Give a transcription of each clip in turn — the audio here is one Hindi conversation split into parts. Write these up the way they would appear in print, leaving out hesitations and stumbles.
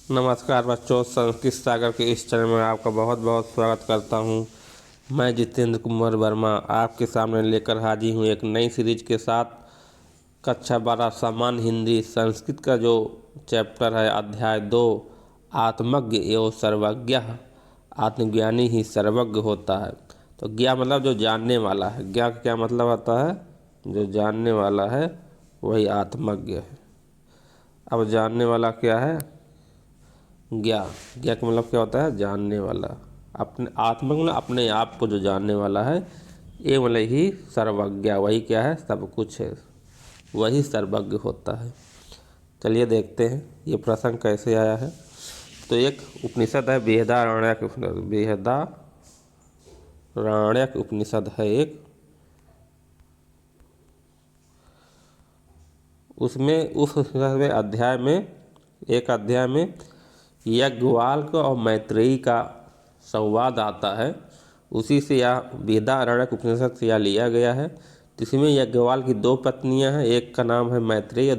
नमस्कार बच्चों, संस्कृत सागर के इस चैनल में आपका बहुत बहुत स्वागत करता हूं। मैं जितेंद्र कुमार वर्मा आपके सामने लेकर हाजिर हूं एक नई सीरीज के साथ। कक्षा 12 सामान्य हिंदी संस्कृत का जो चैप्टर है अध्याय 2 आत्मज्ञ एवं सर्वज्ञ। आत्मज्ञानी ही सर्वज्ञ होता है। तो ज्ञा मतलब जो जानने वाला है। ज्ञा का क्या मतलब होता है? जो जानने वाला है वही आत्मज्ञ है। अब जानने वाला क्या है? ज्ञा। ज्ञा का मतलब क्या होता है? जानने वाला। अपने आत्मा मतलब अपने आप को जो जानने वाला है, ये मतलब ही सर्वज्ञ। वही क्या है? सब कुछ है, वही सर्वज्ञ होता है। चलिए देखते हैं ये प्रसंग कैसे आया है। तो एक उपनिषद है बृहदारण्यक उपनिषद। बृहदारण्यक उपनिषद है एक। उसमें उस अध्याय में एक अध्याय में याज्ञवल्क्य और मैत्रेयी का संवाद आता है। उसी से यह बृहदारण्यक उपनिषद से यह लिया गया है। जिसमें याज्ञवल्क्य की दो पत्नियां हैं, एक का नाम है मैत्रेयी और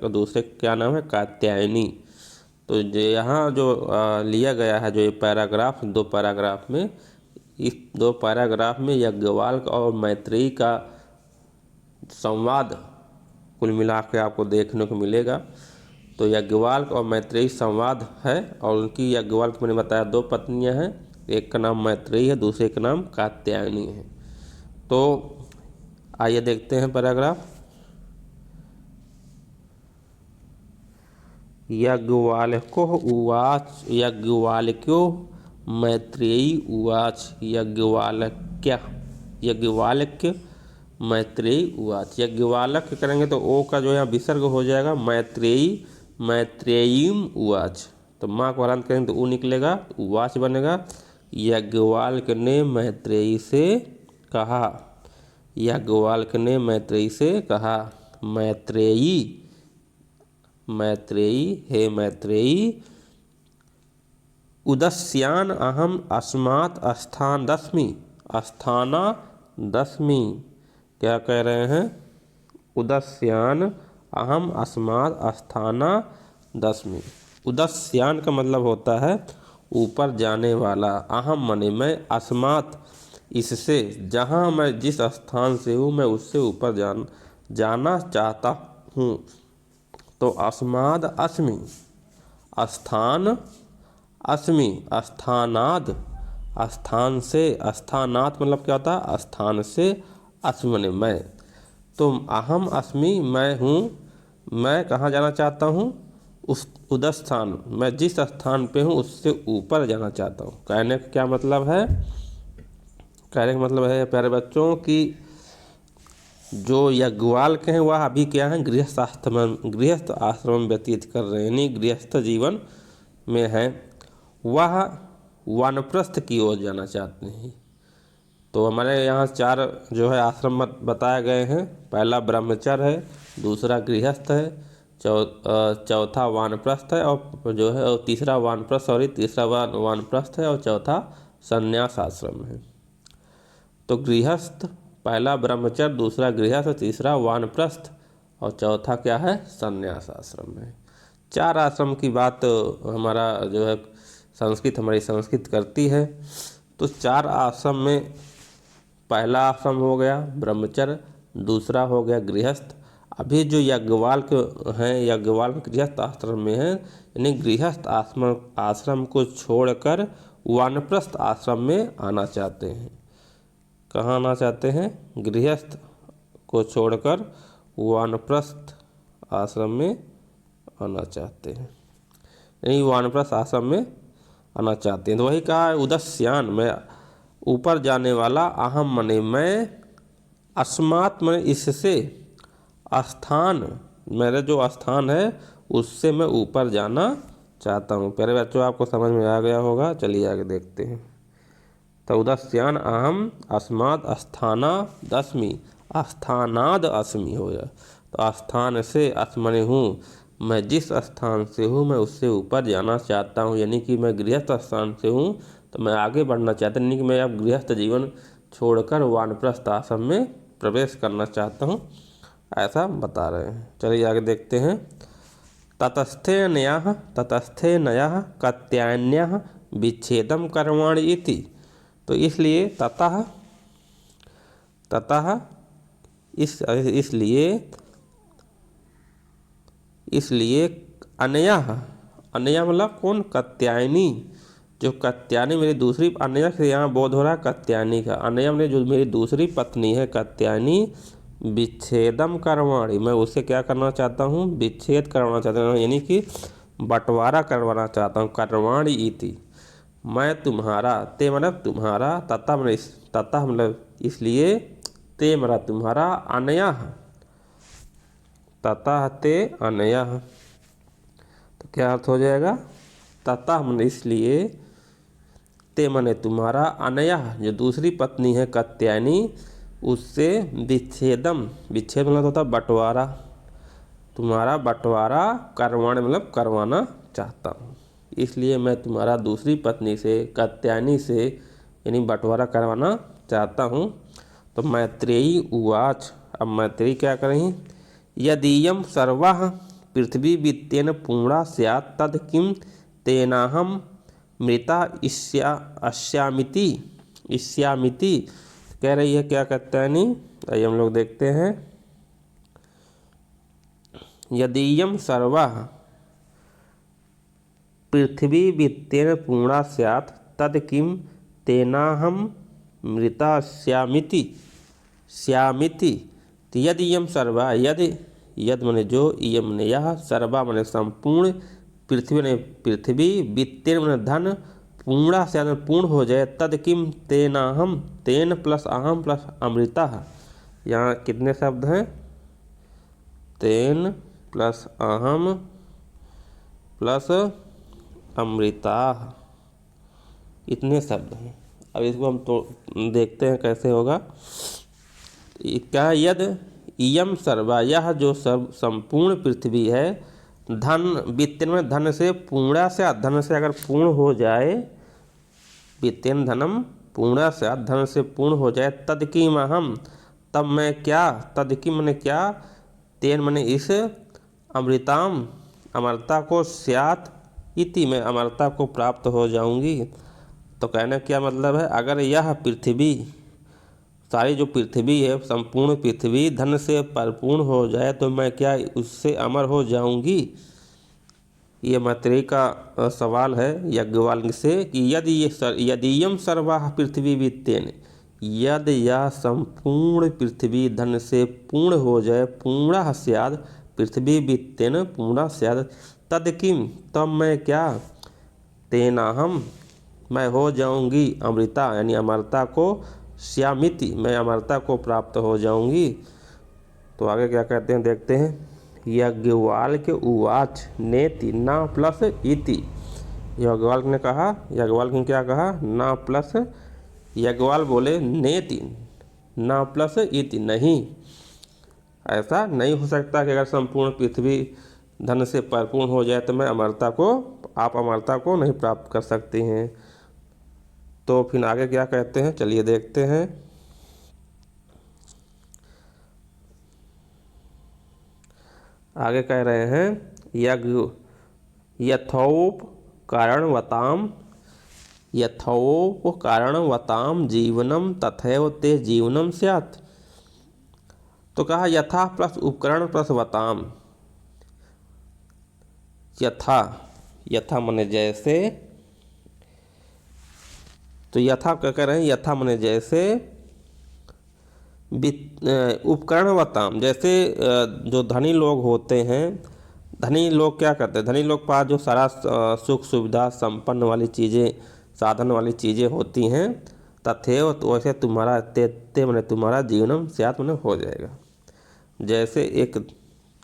दूसरे क्या नाम है? कात्यायनी। तो जो यहाँ जो लिया गया है, जो ये पैराग्राफ, दो पैराग्राफ में, इस दो पैराग्राफ में याज्ञवल्क्य और मैत्रेयी का संवाद कुल मिला के आपको देखने को मिलेगा। तो याज्ञवल्क्य और मैत्रेयी संवाद है। और उनकी याज्ञवल्क्य मैंने बताया दो पत्नियां हैं, एक का नाम मैत्रेयी है, दूसरे का नाम कात्यायनी है। तो आइए देखते हैं पैराग्राफ। याज्ञवल्क्यो उवाच याज्ञवल्क्यो मैत्रेयी उवाच याज्ञवल्क्य मैत्रेयी उवाच। याज्ञवल्क्य करेंगे तो ओ का जो है विसर्ग हो जाएगा, मैत्रेयीम उवाच। तो माँ को हलांत करेंगे तो ऊ निकलेगा, उवाच बनेगा। याज्ञवल्क्य ने मैत्रेयी से कहा। याज्ञवल्क्य ने मैत्रेयी से कहा, मैत्रेयी हे मैत्रेयी, उदस्यान अहम अस्मात् स्थानादस्मि। क्या कह रहे हैं? उदस्यान अहम अस्मात् स्थानादस्मि। उदस्यान का मतलब होता है ऊपर जाने वाला। अहम मने मैं, अस्मात् इससे, जहाँ मैं जिस स्थान से हूँ मैं उससे ऊपर जाना चाहता हूँ। तो अस्माद अस्मि, स्थान अस्मि, स्थानाद स्थान से, स्थानात मतलब क्या होता है? स्थान से, अस्मि मैं। तो अहम अस्मि मैं हूँ, मैं कहाँ जाना चाहता हूँ? उस उदस्थान, मैं जिस स्थान पे हूँ उससे ऊपर जाना चाहता हूँ। कहने का क्या मतलब है? कहने का मतलब है प्यारे बच्चों की जो याज्ञवल्क्य हैं वह अभी क्या है? गृहस्थ आश्रम में व्यतीत कर रहे हैं, यानी गृहस्थ जीवन में है। वह वानप्रस्थ की ओर जाना चाहते हैं। तो हमारे यहाँ 4 जो है आश्रम बताए गए हैं। पहला ब्रह्मचर्य है, दूसरा गृहस्थ है, चौथा वानप्रस्थ है, और जो है तीसरा वानप्रस्थ है, और चौथा संन्यास आश्रम है। तो गृहस्थ, पहला ब्रह्मचर्य, दूसरा गृहस्थ, तीसरा वानप्रस्थ, और चौथा क्या है? संन्यास आश्रम है। 4 आश्रम की बात हमारा जो है हमारी संस्कृत करती है। तो 4 आश्रम में पहला आश्रम हो गया ब्रह्मचर्य, दूसरा हो गया गृहस्थ। अभी जो याज्ञवल्क्य हैं, याज्ञवल्क्य गृहस्थ आश्रम में हैं, यानी गृहस्थ आश्रम को छोड़कर वानप्रस्थ आश्रम में आना चाहते हैं। कहाँ आना चाहते हैं? गृहस्थ को छोड़कर वानप्रस्थ आश्रम में आना चाहते हैं, यानी वानप्रस्थ आश्रम में आना चाहते हैं। तो वही कहा है उदस्यान, मैं ऊपर जाने वाला, अहम मने मैं, अस्मात् मने इससे, स्थान मेरा जो स्थान है उससे मैं ऊपर जाना चाहता हूँ। प्यारे बच्चों आपको समझ में आ गया होगा। चलिए आगे देखते हैं। तो उदस्यान अहम अस्मात् स्थानाद अस्मि हो जाए। तो स्थान से, अस्मने हूँ, मैं जिस स्थान से हूँ मैं उससे ऊपर जाना चाहता हूँ। यानी कि मैं गृहस्थ स्थान से हूँ तो मैं आगे बढ़ना चाहता हूँ, यानी कि मैं अब गृहस्थ जीवन छोड़कर वानप्रस्थ आश्रम में प्रवेश करना चाहता हूँ, ऐसा बता रहे हैं। चलिए आगे देखते हैं। ततस्थे नयः कत्यान्यः विच्छेदम कर्माणि इति। तो इसलिए इसलिए अनया मतलब कौन, कात्यायनी। जो कात्यायनी मेरी दूसरी, अनया से यहाँ बोध हो रहा है कात्यायनी का। अनया में जो मेरी दूसरी पत्नी है कात्यायनी, विच्छेदम कर्माणि, मैं उससे क्या करना चाहता हूँ, विच्छेद करवाना चाहता हूँ, यानी कि बंटवारा करवाना चाहता हूँ। कर्माणि इति, मैं तुम्हारा, ते मतलब तुम्हारा, तथा मतलब इसलिए, ते मतलब तुम्हारा, अनया तथा ते अनया। तो क्या अर्थ हो जाएगा, तथा मतलब इसलिए, ते मने तुम्हारा, अनया जो दूसरी पत्नी है कात्यायनी, उससे विच्छेद मतलब होता है बंटवारा, तुम्हारा बंटवारा करवाने मतलब करवाना चाहता हूँ। इसलिए मैं तुम्हारा दूसरी पत्नी से, कात्यायनी से, यानी बंटवारा करवाना चाहता हूँ। तो मैत्रेयी उवाच, अब मैत्रेयी क्या करें, यदीयं सर्वः पृथ्वी वित्तेन पूर्णा स्यात् तद किं तेनाहं मृता इष्यामिति कह रही है। क्या कहता है नहीं, आइए हम लोग देखते हैं। यदीयं सर्वः पृथ्वी वित्तेन पूर्णा स्यात् तद किं तेनाहं मृता श्यामिति। यदीयं सर्वा, यद मने जो, इयम ने यह, सर्वा मने संपूर्ण, पृथ्वी ने पृथ्वी, वित्तेन मने धन, पूर्णा से पूर्ण हो जाए, तद किम तेनाहम, तेन प्लस अहम प्लस अमृता। यहाँ कितने शब्द हैं, तेन प्लस अहम प्लस अमृता, इतने शब्द हैं। अब इसको हम तो देखते हैं कैसे होगा। क्या, यद इयम सर्वा, यह जो सब संपूर्ण पृथ्वी है, धन वित्तेन में धन से, पूर्णा से, धन से अगर पूर्ण हो जाए, वित्तेन धनम पूर्णा से, धन से पूर्ण हो जाए, तद किम अहम, तब मैं क्या, तद किम मने क्या, तेन मने इस, अमृताम अमरता को, स्यात इति मैं अमरता को प्राप्त हो जाऊंगी। तो कहने क्या मतलब है, अगर यह पृथ्वी, सारी जो पृथ्वी है, संपूर्ण पृथ्वी धन से परिपूर्ण हो जाए, तो मैं क्या उससे अमर हो जाऊंगी। ये मैत्रेयी का सवाल है याज्ञवल्क्य से कि यदीयम सर्वाः पृथ्वी वित्तेन, यद यह संपूर्ण पृथ्वी धन से पूर्ण हो जाए, पूर्णः स्यात् पृथ्वी वित्तेन पूर्णः स्यात्, तद किम, तब मैं क्या, तेनाहम मैं हो जाऊंगी, अमृता यानी अमरता को, श्यामिति मैं अमरता को प्राप्त हो जाऊंगी। तो आगे क्या कहते हैं देखते हैं। याज्ञवल्क्य उवाच नेति ना प्लस इति, याज्ञवल्क्य ने कहा, याज्ञवल्क्य ने क्या कहा, ना प्लस, याज्ञवल्क्य बोले नेति ना प्लस इति, नहीं, ऐसा नहीं हो सकता कि अगर संपूर्ण पृथ्वी धन से परिपूर्ण हो जाए तो मैं अमरता को, आप अमरता को नहीं प्राप्त कर सकते हैं। तो फिर आगे क्या कहते हैं, चलिए देखते हैं। आगे कह रहे हैं, यथोपकारणवताम जीवनम तथैव ते जीवनम स्यात्। तो कहा यथा प्लस उपकरण प्लस वताम, यथा मने जैसे, तो यथा क्या कह रहे हैं, यथा मने जैसे, उपकरण वताम जैसे, जो धनी लोग होते हैं, धनी लोग क्या करते हैं, धनी लोग पास जो सारा सुख सुविधा संपन्न वाली चीज़ें, साधन वाली चीज़ें होती हैं, तथैव तो वैसे तुम्हारा, ते मने तुम्हारा जीवनम स्यात् मने हो जाएगा। जैसे एक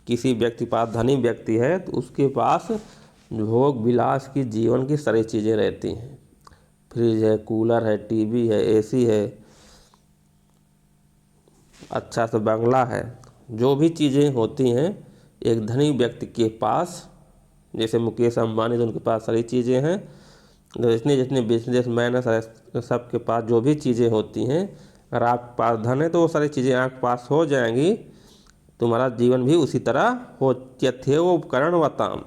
किसी व्यक्ति पास, धनी व्यक्ति है, तो उसके पास भोग विलास की, जीवन की सारी चीज़ें रहती हैं, फ्रिज है, कूलर है, टीवी है, एसी है, अच्छा सा बंगला है, जो भी चीज़ें होती हैं एक धनी व्यक्ति के पास, जैसे मुकेश अंबानी, तो उनके पास सारी चीज़ें हैं, जितने जितने बिजनेसमैन है सबके पास जो भी चीज़ें होती हैं, अगर आपके पास धन है तो वो सारी चीज़ें आपके पास हो जाएंगी, तुम्हारा जीवन भी उसी तरह हो। यथेव उपकरणवताम,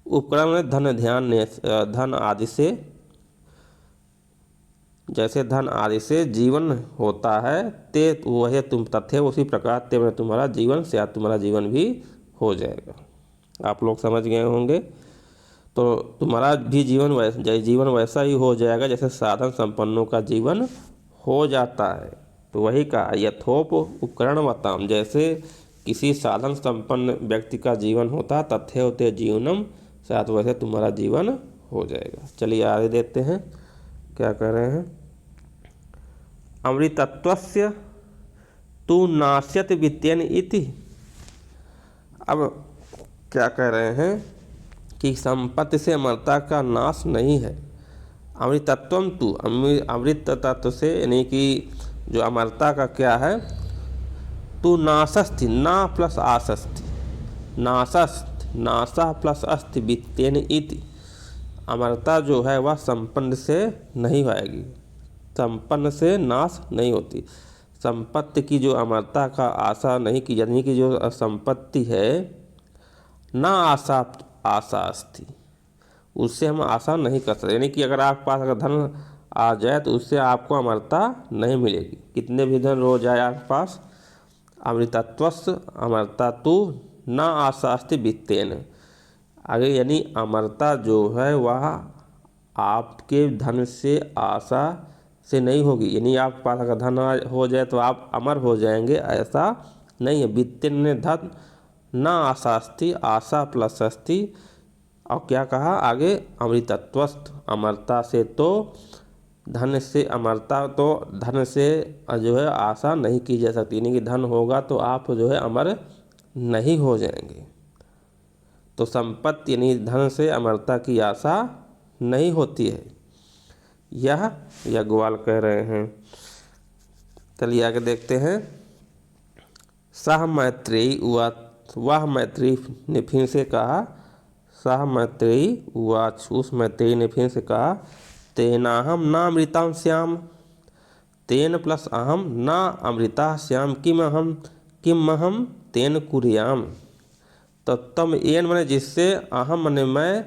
उपकरण में धन ध्यान धन आदि से, जैसे धन आदि से जीवन होता है, ते वह तुम तथेव उसी प्रकार ते में तुम्हारा जीवन से तुम्हारा जीवन भी हो जाएगा। आप लोग समझ गए होंगे। तो तुम्हारा भी जीवन वैसा ही हो जाएगा जैसे साधन संपन्नों का जीवन हो जाता है। तो वही कहा यथोप उपकरणवताम, जैसे किसी साधन संपन्न व्यक्ति का जीवन होता है, तथेव ते जीवनम, साथ वैसे तुम्हारा जीवन हो जाएगा। चलिए आगे देखते हैं क्या कह रहे हैं। अमृतत्वस्य तु नाश्यति वित्तेन इति। अब क्या कह रहे हैं कि संपत्ति से अमरता का नाश नहीं है। अमृतत्वम तु, अमृत तत्व से यानी कि जो अमरता का क्या है, तु नाशस्ति, ना प्लस आसस्ति, नाशा प्लस अस्ति वित्तेन इति। अमरता जो है वह संपन्न से नहीं होएगी, संपन्न से नाश नहीं होती। संपत्ति की जो अमरता का आशा नहीं की, यानी कि जो संपत्ति है ना आशा अस्ति, उससे हम आशा नहीं कर सकते। यानी कि अगर आपके पास अगर धन आ जाए तो उससे आपको अमरता नहीं मिलेगी, कितने भी धन हो जाए आपके पास। अमृतत्वस्य अमरता तु ना आशास्ति वित्तेन, आगे यानी अमरता जो है वह आपके धन से आशा से नहीं होगी। यानी आपके पास अगर धन हो जाए तो आप अमर हो जाएंगे, ऐसा नहीं है। वित्तेन ने धन ना आशास्ति, आशा प्लस अस्ति। और क्या कहा आगे, अमृतत्वस्त, अमरता से तो धन से, अमरता तो धन से जो है आशा नहीं की जा सकती। यानी कि धन होगा तो आप जो है अमर नहीं हो जाएंगे। तो संपत्ति यानी धन से अमरता की आशा नहीं होती है, यह याज्ञवल्क्य कह रहे हैं। चलिए आगे देखते हैं। सह मैत्रेयी उवाच, वह मैत्रेयी ने फिर से कहा, सह मैत्रेयी उवाच, उस मैत्रेयी ने फिर से कहा, तेनाहम ना अमृतां स्याम, तेन प्लस अहम ना अमृता स्याम, किम अहम तेन कुर्याम। तो तम एन मने जिससे, अहम मने मैं,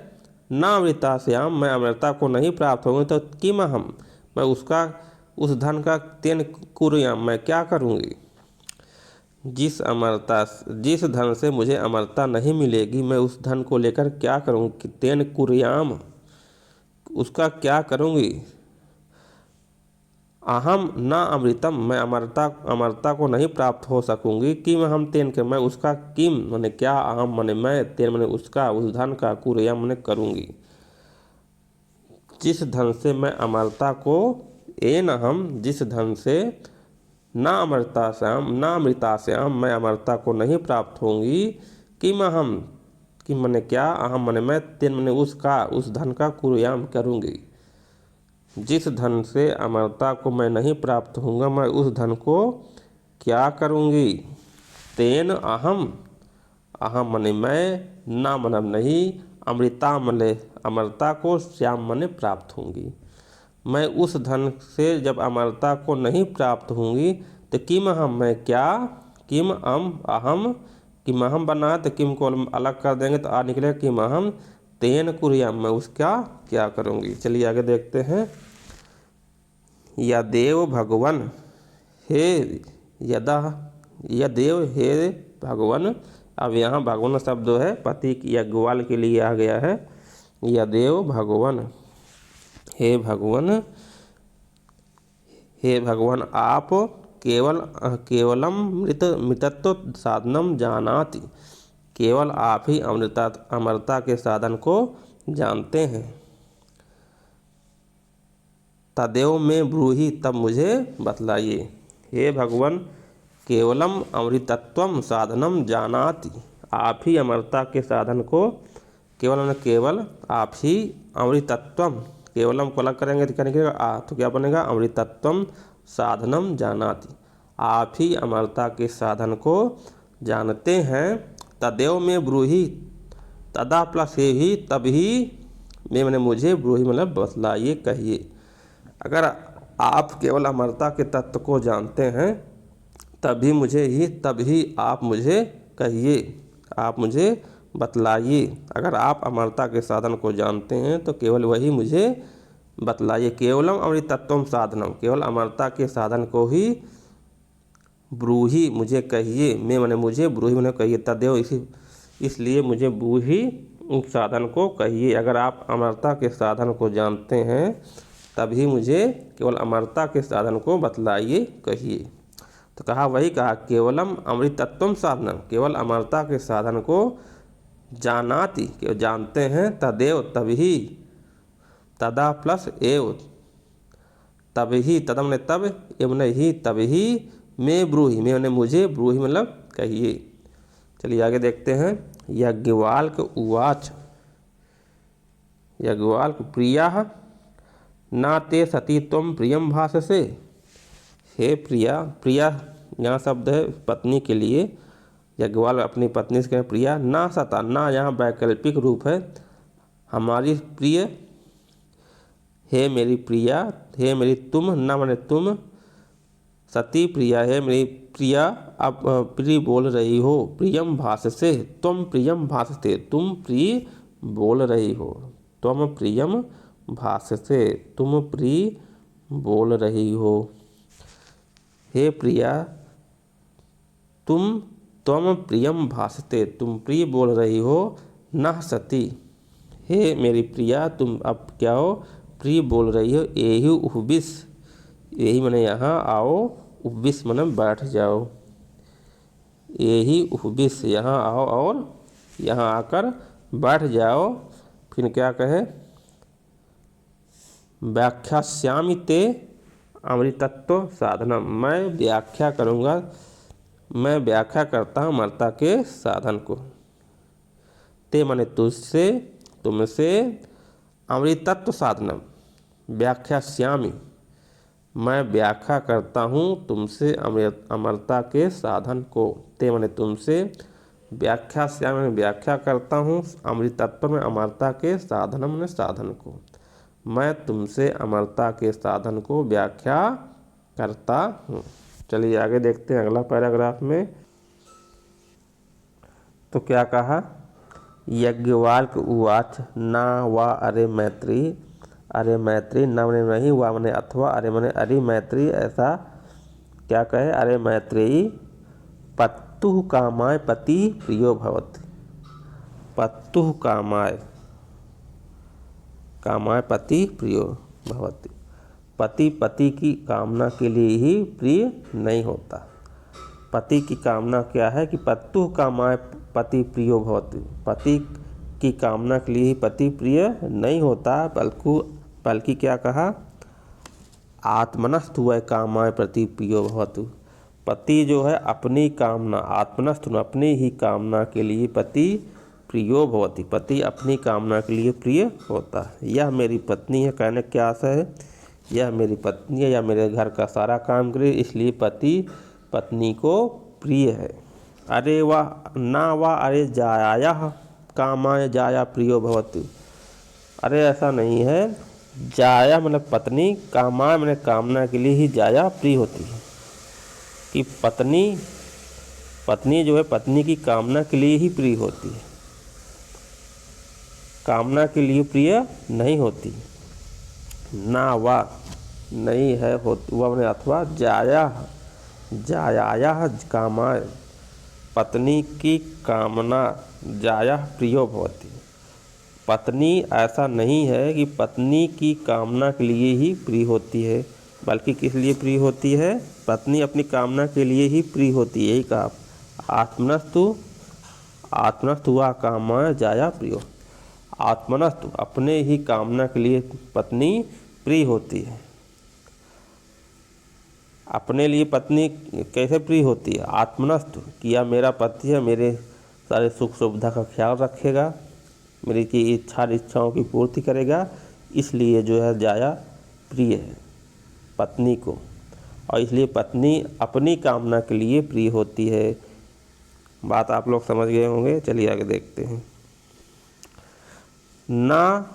ना अमृता श्याम मैं अमृता को नहीं प्राप्त होंगे, तो किम अहम मैं उसका, उस धन का, तेन कुर्याम मैं क्या करूँगी। जिस धन से मुझे अमरता नहीं मिलेगी मैं उस धन को लेकर क्या करूँगी। तेन कुर्याम, उसका क्या करूँगी। अहम ना अमृतम मैं अमरता को नहीं प्राप्त हो सकूँगी। किम अहम तेन के मैं उसका, किम मैंने क्या, अहम मैंने मैं, तेन मैंने उसका, उस धन का, कुर्याम मैंने करूँगी। जिस धन से मैं अमरता को, एन अहम जिस धन से, ना अमृता श्याम मैं अमरता को नहीं प्राप्त होंगी। किम अहम, किम मैंने क्या, अहम मैंने मैं, तेन मैंने उसका, उस धन का कुर्याम करूँगी। जिस धन से अमरता को मैं नहीं प्राप्त होऊंगा मैं उस धन को क्या करूँगी। तेन अहम, अहम मने मैं, ना मन नहीं, अमृता मने अमरता को, श्याम मने प्राप्त होंगी। मैं उस धन से जब अमरता को नहीं प्राप्त होंगी तो किम अहम मैं क्या, किम अहम बना तो किम को अलग कर देंगे तो आ निकले किम अहम तेन कुर्याम मैं उसका क्या करूँगी। चलिए आगे देखते हैं। यदेव भगवन हे यदेव हे भगवन, अब यहाँ भगवान शब्द है पति की याज्ञवल्क्य के लिए आ गया है। यदेव भगवन, हे भगवान आप केवलम मृतत्व साधनम जानाति, केवल आप ही अमरता के साधन को जानते हैं। तदेव में ब्रूहि तब मुझे बतलाइए। हे भगवान केवलम अमृतत्वम साधनम जानाति, आप ही अमरता के साधन को, केवल आप ही, अमृतत्वम केवलम को अलग करेंगे तो क्या निकलेगा, तो क्या बनेगा, अमृतत्वम साधनम जानाति, आप ही अमरता के साधन को जानते हैं। तदेव में ब्रूहि, तदा प्लस हे ही, तभी में मैंने मुझे, ब्रूहि मतलब बतलाइए, कहिए। अगर आप केवल अमरता के तत्व को जानते हैं तभी आप मुझे कहिए, आप मुझे बतलाइए। अगर आप अमरता के साधन को जानते हैं तो केवल वही मुझे बतलाइए। केवलम अमृतत्वम साधनम, केवल अमरता के साधन को ही ब्रूहि मुझे कहिए। मैं मने मुझे, ब्रूहि मने कहिए, तदेव इसलिए मुझे ब्रूहि उस साधन को कहिए। अगर आप अमरता के साधन को जानते हैं तभी मुझे केवल अमरता के साधन को बतलाइए, कहिए। तो कहा, वही कहा, केवलम अमृतत्वम साधनम, केवल अमरता के साधन को जानाति, केवल जानते हैं, तदेव तभी, तदा प्लस एव, तभी, तदम ने तब, एव ने ही, तभी मैं ब्रूहि, मैं ने मुझे, ब्रूहि मतलब कहिए। चलिए आगे देखते हैं। याज्ञवल्क्य उवाच, याज्ञवल्क्य प्रिया ना ते सती त्वं प्रियम भाषसे। हे प्रिया, प्रिया यहाँ शब्द है पत्नी के लिए। याज्ञवल्क्य अपनी पत्नी से कहे, प्रिया ना सता, ना यहाँ वैकल्पिक रूप है, हमारी प्रिय, हे मेरी प्रिया, हे मेरी तुम, ना माने तुम, सती प्रिया, है मेरी प्रिया, अब प्रिय बोल रही हो, प्रियम भाषसे, तुम प्रियम भाषते, तुम प्रिय बोल रही हो, तुम प्रियम भाषसे, तुम प्रिय बोल रही हो। हे प्रिया, तुम प्रियम भाषते, तुम प्रिय बोल रही हो, नः सती, हे मेरी प्रिया, तुम अब क्या हो, प्रिय बोल रही हो, एहि उपविश, यही मने यहाँ आओ, उपविश मने बैठ जाओ, यही उपविश, यहाँ आओ और यहाँ आकर बैठ जाओ। फिर क्या कहे, व्याख्यास्यामि ते अमृतत्व साधनम, मैं व्याख्या करूँगा, मैं व्याख्या करता हूँ अमरता के साधन को। ते माने तुझसे, तुमसे, अमृतत्व साधनम, व्याख्यास्यामि, मैं व्याख्या करता हूँ तुमसे अमरता के साधन को। ते माने तुमसे, व्याख्यास्यामि में व्याख्या करता हूँ, अमृतत्व में अमरता के साधनम में साधन को, मैं तुमसे अमरता के साधन को व्याख्या करता हूँ। चलिए आगे देखते हैं अगला पैराग्राफ में। तो क्या कहा, याज्ञवल्क्य उवाच ना वा अरे मैत्री, अरे मैत्री, न मने नहीं, वा मने अथवा, अरे मने अरे मैत्री, ऐसा क्या कहे, अरे मैत्रेयी, पत्तुः कामाय पति प्रियो भवति, पत्तुः कामाय, कामाय पति प्रियो भवति, पति पति की कामना के लिए ही प्रिय नहीं होता। पति की कामना क्या है कि पत्तुः कामाय पति प्रियो भवति, पति की कामना के लिए ही पति प्रिय नहीं होता, बल्कि क्या कहा, आत्मनस्तु वै कामाय प्रति प्रियो भवतु, पति जो है अपनी कामना, आत्मनस्तु अपनी ही कामना के लिए पति प्रियो भवति, पति अपनी कामना के लिए प्रिय होता है। यह मेरी पत्नी है, कहने क्या आशा है, यह मेरी पत्नी है, यह मेरे घर का सारा काम करे, इसलिए पति पत्नी को प्रिय है। अरे वाह, ना वाह अरे जाया कामाय जाया प्रियो भवति, अरे ऐसा नहीं है, जाया मतलब पत्नी, कामाय मतलब कामना के लिए ही जाया प्रिय होती है, कि पत्नी जो है पत्नी की कामना के लिए ही प्रिय होती है, कामना के लिए प्रिय नहीं होती। ना वा नहीं है, होती वह मैंने अथवा, जाया कामाय, पत्नी की कामना, जाया प्रियो भवति, पत्नी ऐसा नहीं है कि पत्नी की कामना के लिए ही प्रिय होती है, बल्कि किस लिए प्रिय होती है, पत्नी अपनी कामना के लिए ही प्रिय होती है। यही कहा, आत्मनस्तु वा कामाय जाया प्रियो, आत्मनस्तु अपने ही कामना के लिए पत्नी प्रिय होती है। अपने लिए पत्नी कैसे प्रिय होती है, आत्मनस्तु, किया मेरा पति है, मेरे सारे सुख सुविधा का ख्याल रखेगा, मेरी की इच्छाओं की पूर्ति करेगा, इसलिए जो है जाया प्रिय है पत्नी को, और इसलिए पत्नी अपनी कामना के लिए प्रिय होती है। बात आप लोग समझ गए होंगे। चलिए आगे देखते हैं। ना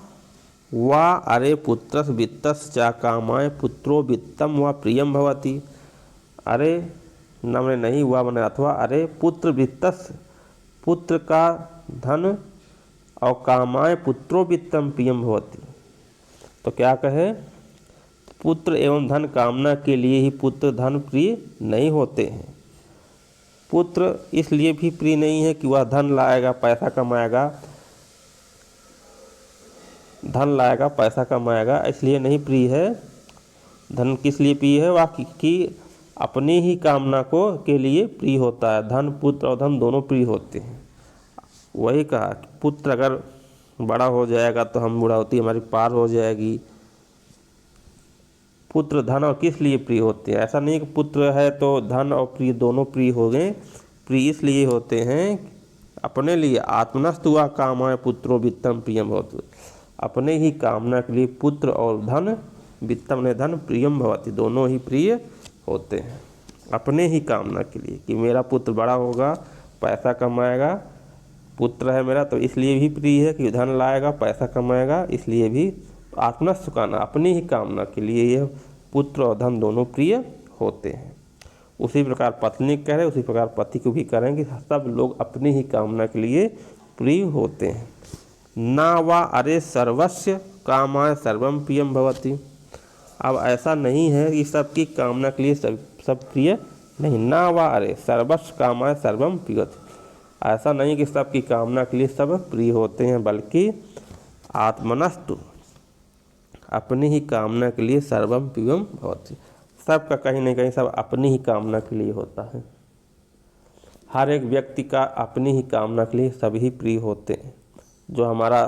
वा अरे पुत्रस वित्तस चा कामाय पुत्रो वित्तम व प्रियम भवति, अरे न मैंने नहीं हुआ मैंने अथवा अरे पुत्र वित्तस्य, पुत्र का धन और कामाय पुत्रो वित्तम प्रियम भवति। तो क्या कहे, पुत्र एवं धन कामना के लिए ही पुत्र धन प्रिय नहीं होते हैं। पुत्र इसलिए भी प्रिय नहीं है कि वह धन लाएगा पैसा कमाएगा, धन लाएगा पैसा कमाएगा इसलिए नहीं प्रिय है। धन किस लिए प्रिय है, वह कि अपनी ही कामना को के लिए प्रिय होता है। धन, पुत्र और धन दोनों प्रिय होते हैं। वही कहा कि पुत्र अगर बड़ा हो जाएगा तो हम बुढ़ावती हमारी पार हो जाएगी। पुत्र धन और किस लिए प्रिय होते हैं, ऐसा नहीं कि पुत्र है तो धन और प्रिय दोनों प्रिय हो गए। प्रिय इसलिए होते हैं अपने लिए, आत्मनस्तु वा कामाय पुत्रो वित्तम प्रियम भवति, अपने ही कामना के लिए पुत्र और धन, वित्तम ने धन, प्रियम भवति दोनों ही प्रिय होते हैं। अपने ही कामना के लिए कि मेरा पुत्र बड़ा होगा पैसा कमाएगा, पुत्र है मेरा तो इसलिए भी प्रिय है कि धन लाएगा पैसा कमाएगा, इसलिए भी आत्मनस्तु कामना, अपनी ही कामना के लिए यह पुत्र और धन दोनों प्रिय होते हैं। उसी प्रकार पत्नी कह रहे, उसी प्रकार पति को भी करेंगे, सब लोग अपनी ही कामना के लिए प्रिय होते हैं। ना वा अरे सर्वस्य कामाय सर्वम प्रियम भवति। अब ऐसा नहीं है कि सबकी कामना के लिए सब प्रिय नहीं। ना वा अरे सर्वस्य कामाय सर्वम प्रियति, ऐसा नहीं कि सबकी कामना के लिए सब प्रिय होते हैं, बल्कि आत्मनस्तु, अपनी ही कामना के लिए सर्वम प्रियम भवति, सबका कहीं न कहीं सब अपनी ही कामना के लिए होता है। हर एक व्यक्ति का अपनी ही कामना के लिए सभी प्रिय होते हैं। जो हमारा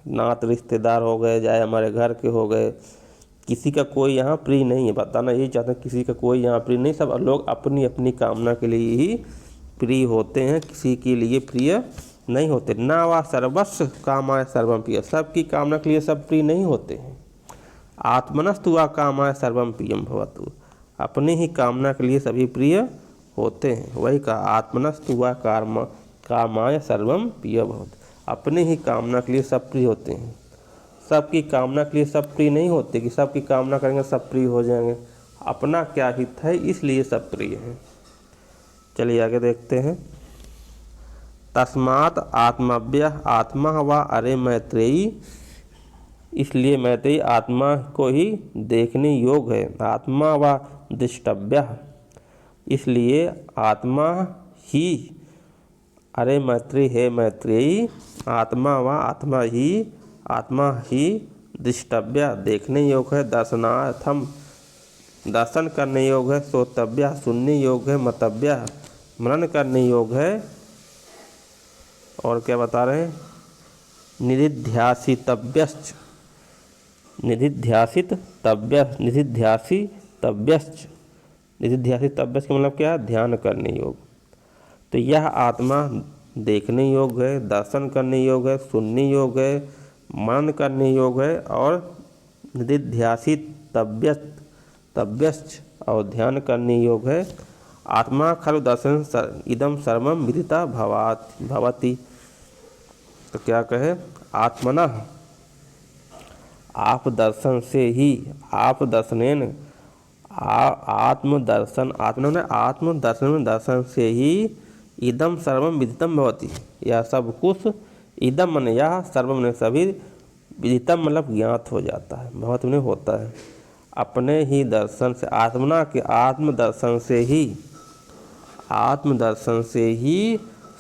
नात रिश्तेदार हो गए, चाहे हमारे घर के हो गए, किसी का कोई यहाँ प्रिय नहीं है। बताना यही चाहते हैं किसी का कोई यहाँ प्रिय नहीं, सब लोग अपनी अपनी कामना के लिए ही प्रिय होते हैं, किसी के लिए प्रिय नहीं होते। ना वा सर्वस्व कामाय सर्वम प्रिय, सबकी कामना के लिए सब प्रिय नहीं होते हैं। आत्मनस्तु वा कामाय सर्वम प्रियम भवतु, अपनी ही कामना के लिए सभी प्रिय होते हैं। वही कहा आत्मनस्तु वा कामाय सर्वम प्रिय भवतु, अपनी ही कामना के लिए सब प्रिय होते हैं। सबकी कामना के लिए सब प्रिय नहीं होते कि सबकी कामना करेंगे सब प्रिय हो जाएंगे। अपना क्या हित है इसलिए सब प्रिय हैं। चलिए आगे देखते हैं। तस्मात् आत्मव्य आत्मा वा अरे मैत्रेयी, इसलिए मैत्रेयी आत्मा को ही देखने योग्य है। आत्मा वा दृष्टव्य, इसलिए आत्मा ही, अरे मैत्रेयी है मैत्रेयी, आत्मा वा आत्मा ही दृष्टव्य देखने योग्य है। दर्शनार्थम, दर्शन करने योग्य है। श्रोतव्य, सुनने योग्य है। मतव्य, मनन करने योग्य है। और क्या बता रहे हैं, निधिध्यासितव्यश्च, निधिध्यासितव्यश्च, निधिध्यासितव्यश्च का मतलब क्या है, ध्यान करने योग्य। तो यह आत्मा देखने योग्य है, दर्शन करने योग्य है, सुनने योग्य है, मनन करने योग्य है और निधिध्यासितव्यश्च और ध्यान करने योग्य है। आत्मा खलु दर्शन इदम सर्वम विदिता भवति। तो क्या कहे, आत्मनः, आप दर्शन से ही, आप दर्शनेन, आत्मदर्शन, आत्मदर्शन, दर्शन से ही इदम सर्वम विदितम भवति, यह सब कुछ, इदम मन यह, सर्वम ने सभी, विदितम मतलब ज्ञात हो जाता है, भवति में होता है। अपने ही दर्शन से, आत्मना के आत्मदर्शन से ही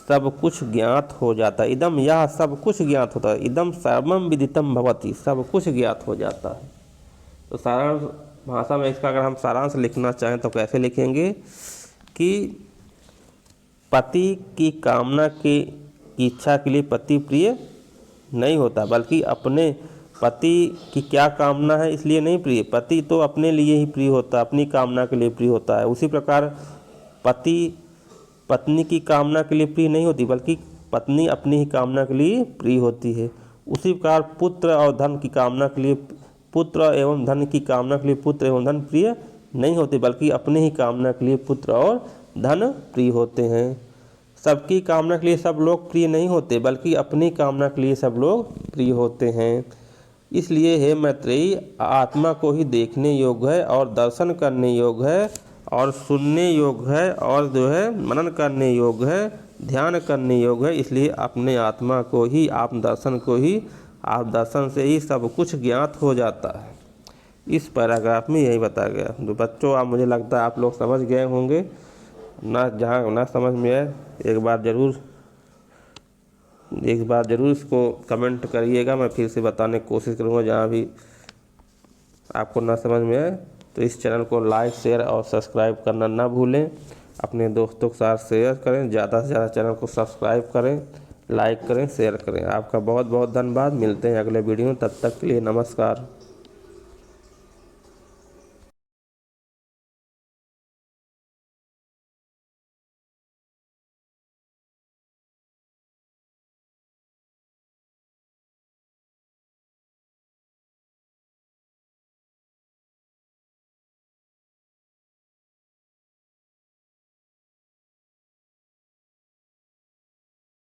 सब कुछ ज्ञात हो जाता है। इदम यह सब कुछ ज्ञात होता है। इदम सर्वम विदितम भवति, सब कुछ ज्ञात हो जाता है। तो सारांश भाषा में इसका अगर हम सारांश लिखना चाहें तो कैसे लिखेंगे कि पति की कामना की इच्छा के लिए पति प्रिय नहीं होता, बल्कि अपने पति की क्या कामना है इसलिए नहीं प्रिय। पति तो अपने लिए ही प्रिय होता है, अपनी कामना के लिए प्रिय होता है। उसी प्रकार पति पत्नी की कामना के लिए प्रिय नहीं होती, बल्कि पत्नी अपनी ही कामना के लिए प्रिय होती है। उसी प्रकार पुत्र और धन की कामना के लिए, पुत्र एवं धन की कामना के लिए पुत्र एवं धन प्रिय नहीं होते, बल्कि अपने ही कामना के लिए पुत्र और धन प्रिय होते हैं। सबकी कामना के लिए सब लोग प्रिय नहीं होते, बल्कि अपनी कामना के लिए सब लोग प्रिय होते हैं। इसलिए हे मैत्रेयी, आत्मा को ही देखने योग्य है और दर्शन करने योग्य है और सुनने योग्य है और जो है मनन करने योग्य है, ध्यान करने योग्य है। इसलिए अपने आत्मा को ही, आत्म दर्शन को ही, आप दर्शन से ही सब कुछ ज्ञात हो जाता है। इस पैराग्राफ में यही बताया गया। तो बच्चों, आप मुझे लगता है आप लोग समझ गए होंगे ना। जहाँ ना समझ में आए एक बार ज़रूर इसको कमेंट करिएगा। मैं फिर से बताने की कोशिश करूँगा। जहाँ भी आपको ना समझ में आए तो इस चैनल को लाइक, शेयर और सब्सक्राइब करना ना भूलें। अपने दोस्तों के साथ शेयर करें, ज़्यादा से ज़्यादा चैनल को सब्सक्राइब करें, लाइक करें, शेयर करें। आपका बहुत बहुत धन्यवाद। मिलते हैं अगले वीडियो में, तब तक के लिए नमस्कार।